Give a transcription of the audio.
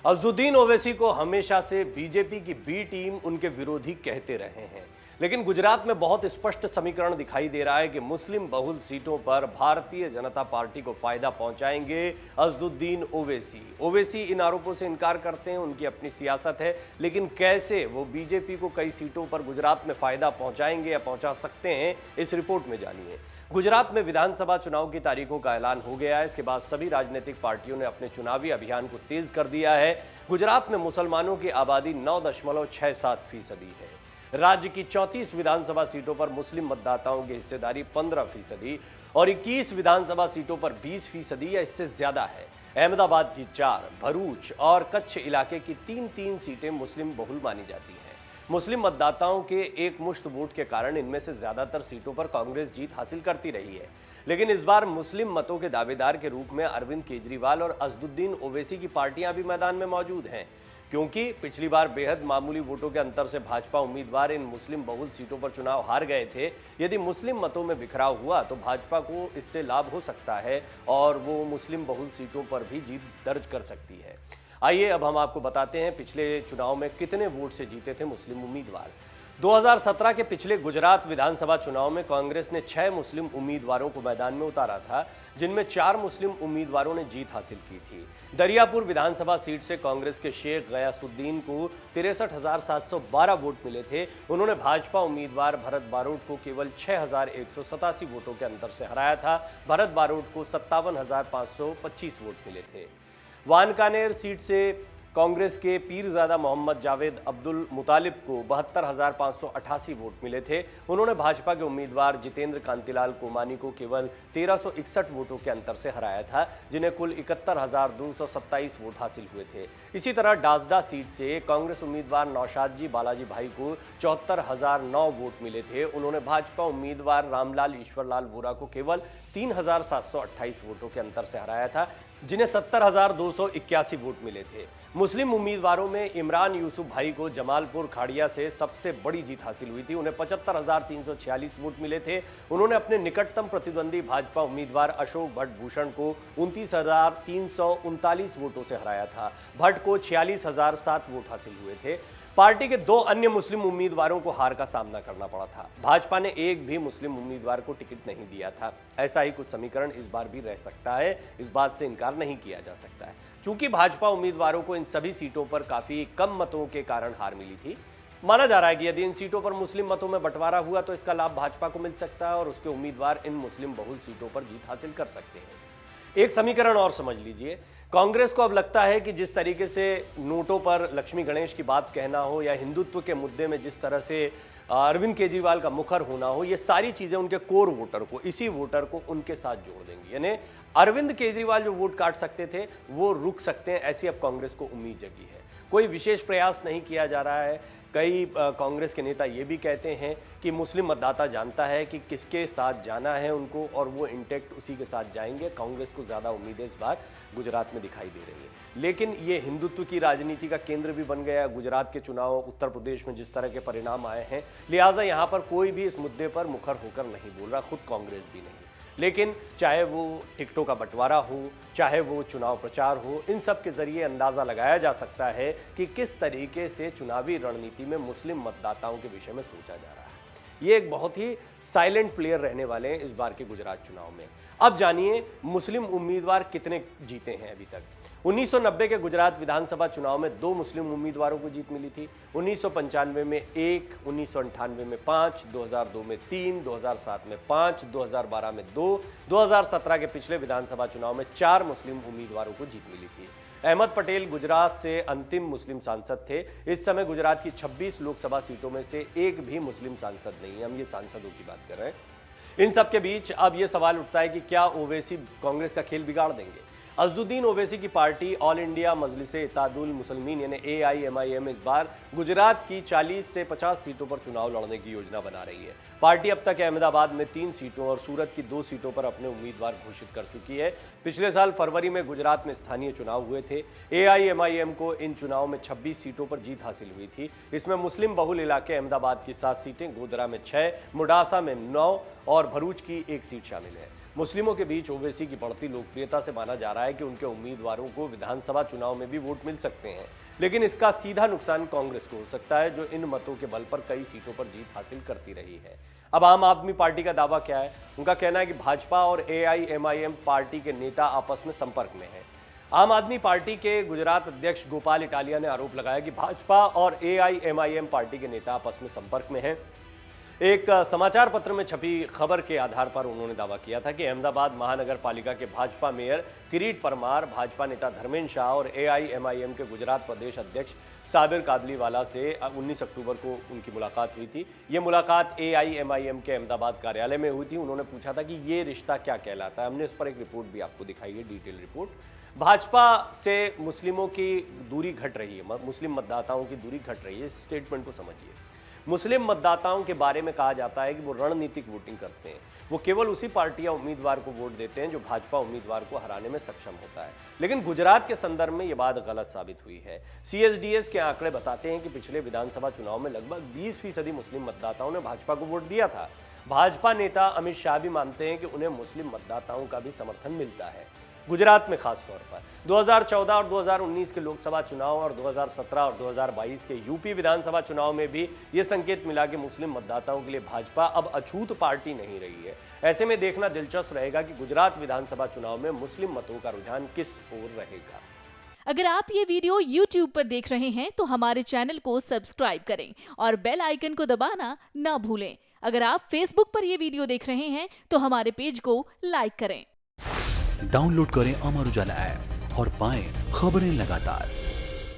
अज़दुद्दीन ओवैसी को हमेशा से बीजेपी की बी टीम उनके विरोधी कहते रहे हैं, लेकिन गुजरात में बहुत स्पष्ट समीकरण दिखाई दे रहा है कि मुस्लिम बहुल सीटों पर भारतीय जनता पार्टी को फायदा पहुंचाएंगे अज़दुद्दीन ओवैसी। ओवैसी इन आरोपों से इनकार करते हैं, उनकी अपनी सियासत है, लेकिन कैसे वो बीजेपी को कई सीटों पर गुजरात में फायदा पहुंचाएंगे या पहुंचा सकते हैं, इस रिपोर्ट में जानिए। गुजरात में विधानसभा चुनाव की तारीखों का ऐलान हो गया है। इसके बाद सभी राजनीतिक पार्टियों ने अपने चुनावी अभियान को तेज कर दिया है। गुजरात में मुसलमानों की आबादी 9.67% है। राज्य की 34 विधानसभा सीटों पर मुस्लिम मतदाताओं की हिस्सेदारी 15% और 21 विधानसभा सीटों पर 20% या इससे ज्यादा है। अहमदाबाद की 4, भरूच और कच्छ इलाके की 3 सीटें मुस्लिम बहुल मानी जाती हैं। मुस्लिम मतदाताओं के एकमुश्त वोट के कारण इनमें से ज्यादातर सीटों पर कांग्रेस जीत हासिल करती रही है, लेकिन इस बार मुस्लिम मतों के दावेदार के रूप में अरविंद केजरीवाल और अज़दुद्दीन ओवैसी की पार्टियां भी मैदान में मौजूद हैं, क्योंकि पिछली बार बेहद मामूली वोटों के अंतर से भाजपा उम्मीदवार इन मुस्लिम बहुल सीटों पर चुनाव हार गए थे। यदि मुस्लिम मतों में बिखराव हुआ तो भाजपा को इससे लाभ हो सकता है और वो मुस्लिम बहुल सीटों पर भी जीत दर्ज कर सकती है। आइए अब हम आपको बताते हैं पिछले चुनाव में कितने वोट से जीते थे मुस्लिम उम्मीदवार। 2017 के पिछले गुजरात विधानसभा चुनाव में कांग्रेस ने 6 मुस्लिम उम्मीदवारों को मैदान में उतारा था, जिनमें 4 मुस्लिम उम्मीदवारों ने जीत हासिल की थी। दरियापुर विधानसभा सीट से कांग्रेस के शेख गयासुद्दीन को 63,712 वोट मिले थे। उन्होंने भाजपा उम्मीदवार भरत बारोट को केवल 6,187 वोटों के अंतर से हराया था। भरत बारोट को 57,525 वोट मिले थे। वानकानेर सीट से कांग्रेस के पीरजादा मोहम्मद जावेद अब्दुल मुतालिब को 72,588 वोट मिले थे। उन्होंने भाजपा के उम्मीदवार जितेंद्र कांतिलाल कोमानी को केवल 1361 वोटों के अंतर से हराया था, जिन्हें कुल 71,227 वोट हासिल हुए थे। इसी तरह डासडा सीट से कांग्रेस उम्मीदवार नौशाद जी बालाजी भाई को 74,009 वोट मिले थे। उन्होंने भाजपा उम्मीदवार रामलाल ईश्वरलाल वोरा को केवल 3,728 वोटों के अंतर से हराया था, जिन्हें 70,281 वोट मिले थे। मुस्लिम उम्मीदवारों में इमरान यूसुफ भाई को जमालपुर खाड़िया से सबसे बड़ी जीत हासिल हुई थी। उन्हें 75,346 वोट मिले थे। उन्होंने अपने निकटतम प्रतिद्वंदी भाजपा उम्मीदवार अशोक भट्ट भूषण को 29,339 वोटों से हराया था। भट्ट को 46,007 वोट हासिल हुए थे। पार्टी के 2 अन्य मुस्लिम उम्मीदवारों को हार का सामना करना पड़ा था। भाजपा ने एक भी मुस्लिम उम्मीदवार को टिकट नहीं दिया था। ऐसा ही कुछ समीकरण इस बार भी रह सकता है, इस बात से इनकार नहीं किया जा सकता है। चूंकि भाजपा उम्मीदवारों को इन सभी सीटों पर काफी कम मतों के कारण हार मिली थी, माना जा रहा है कि यदि इन सीटों पर मुस्लिम मतों में बंटवारा हुआ तो इसका लाभ भाजपा को मिल सकता है और उसके उम्मीदवार इन मुस्लिम बहुल सीटों पर जीत हासिल कर सकते हैं। एक समीकरण और समझ लीजिए। कांग्रेस को अब लगता है कि जिस तरीके से नोटों पर लक्ष्मी गणेश की बात कहना हो या हिंदुत्व के मुद्दे में जिस तरह से अरविंद केजरीवाल का मुखर होना हो, ये सारी चीजें उनके कोर वोटर को, इसी वोटर को उनके साथ जोड़ देंगी। यानी अरविंद केजरीवाल जो वोट काट सकते थे वो रुक सकते हैं, ऐसी अब कांग्रेस को उम्मीद जगी है। कोई विशेष प्रयास नहीं किया जा रहा है। कई कांग्रेस के नेता ये भी कहते हैं कि मुस्लिम मतदाता जानता है कि किसके साथ जाना है उनको और वो इंटेक्ट उसी के साथ जाएंगे। कांग्रेस को ज़्यादा उम्मीदें इस बार गुजरात में दिखाई दे रही है, लेकिन ये हिंदुत्व की राजनीति का केंद्र भी बन गया। गुजरात के चुनाव, उत्तर प्रदेश में जिस तरह के परिणाम आए हैं, लिहाजा यहाँ पर कोई भी इस मुद्दे पर मुखर होकर नहीं बोल रहा, खुद कांग्रेस भी नहीं। लेकिन चाहे वो टिकटों का बंटवारा हो, चाहे वो चुनाव प्रचार हो, इन सब के जरिए अंदाज़ा लगाया जा सकता है कि किस तरीके से चुनावी रणनीति में मुस्लिम मतदाताओं के विषय में सोचा जा रहा है। ये एक बहुत ही साइलेंट प्लेयर रहने वाले हैं इस बार के गुजरात चुनाव में। अब जानिए मुस्लिम उम्मीदवार कितने जीते हैं अभी तक। 1990 के गुजरात विधानसभा चुनाव में 2 मुस्लिम उम्मीदवारों को जीत मिली थी। 1995 में 1, 1998 में 5, 2002 में 3, 2007 में 5, 2012 में 2, 2017 के पिछले विधानसभा चुनाव में 4 मुस्लिम उम्मीदवारों को जीत मिली थी। अहमद पटेल गुजरात से अंतिम मुस्लिम सांसद थे। इस समय गुजरात की 26 लोकसभा सीटों में से एक भी मुस्लिम सांसद नहीं है। हम ये सांसदों की बात कर रहे हैं। इन सब के बीच अब ये सवाल उठता है कि क्या ओवैसी कांग्रेस का खेल बिगाड़ देंगे। अज़दुद्दीन ओवैसी की party all India Majlise Ittehadul Muslimeen यानी AIMIM इस बार गुजरात की 40 से 50 सीटों पर चुनाव लड़ने की योजना बना रही है। पार्टी अब तक अहमदाबाद में 3 सीटों और सूरत की 2 सीटों पर अपने उम्मीदवार घोषित कर चुकी है। पिछले साल फरवरी में गुजरात में स्थानीय चुनाव हुए थे। AIMIM को इन चुनाव में 26 सीटों पर जीत हासिल हुई थी। इसमें मुस्लिम बहुल इलाके अहमदाबाद की 7 सीटें, गोधरा में 6, मुडासा में 9 और भरूच की 1 सीट शामिल है। मुस्लिमों के बीच ओवैसी की बढ़ती लोकप्रियता से माना जा रहा है कि उनके उम्मीदवारों को विधानसभा चुनाव में भी वोट मिल सकते हैं, लेकिन इसका सीधा नुकसान कांग्रेस को हो सकता है, जो इन मतों के बल पर कई सीटों पर जीत हासिल करती रही है। अब आम आदमी पार्टी का दावा क्या है? उनका कहना है कि भाजपा और AIMIM पार्टी के नेता आपस में संपर्क में हैं। आम आदमी पार्टी के गुजरात अध्यक्ष गोपाल इटालिया ने आरोप लगाया कि भाजपा और AIMIM पार्टी के नेता आपस में संपर्क में हैं। एक समाचार पत्र में छपी खबर के आधार पर उन्होंने दावा किया था कि अहमदाबाद महानगर पालिका के भाजपा मेयर किरीट परमार, भाजपा नेता धर्मेंद्र शाह और AIMIM के गुजरात प्रदेश अध्यक्ष साबिर कादलीवाला से 19 अक्टूबर को उनकी मुलाकात हुई थी। ये मुलाकात AIMIM के अहमदाबाद कार्यालय में हुई थी। उन्होंने पूछा था कि ये रिश्ता क्या कहलाता है। हमने इस पर एक रिपोर्ट भी आपको दिखाई है, डिटेल रिपोर्ट। भाजपा से मुस्लिमों की दूरी घट रही है, मुस्लिम मतदाताओं की दूरी घट रही है। इस स्टेटमेंट को समझिए। मुस्लिम मतदाताओं के बारे में कहा जाता है कि वो रणनीतिक वोटिंग करते हैं। वो केवल उसी पार्टी या उम्मीदवार को वोट देते हैं जो भाजपा उम्मीदवार को हराने में सक्षम होता है। लेकिन गुजरात के संदर्भ में ये बात गलत साबित हुई है। CSDS के आंकड़े बताते हैं कि पिछले विधानसभा चुनाव में लगभग 20% मुस्लिम मतदाताओं ने भाजपा को वोट दिया था। भाजपा नेता अमित शाह भी मानते हैं कि उन्हें मुस्लिम मतदाताओं का भी समर्थन मिलता है, गुजरात में खास तौर पर। 2014 और 2019 के लोकसभा चुनाव और 2017 और 2022 के यूपी विधानसभा चुनाव में भी ये संकेत मिला कि मुस्लिम मतदाताओं के लिए भाजपा अब अछूत पार्टी नहीं रही है। ऐसे में देखना दिलचस्प रहेगा कि गुजरात विधानसभा चुनाव में मुस्लिम मतों का रुझान किस ओर रहेगा। अगर आप ये वीडियो YouTube पर देख रहे हैं तो हमारे चैनल को सब्सक्राइब करें और बेल आइकन को दबाना ना भूलें। अगर आप Facebook पर ये वीडियो देख रहे हैं तो हमारे पेज को लाइक करें। डाउनलोड करें अमर उजाला ऐप और पाएं खबरें लगातार।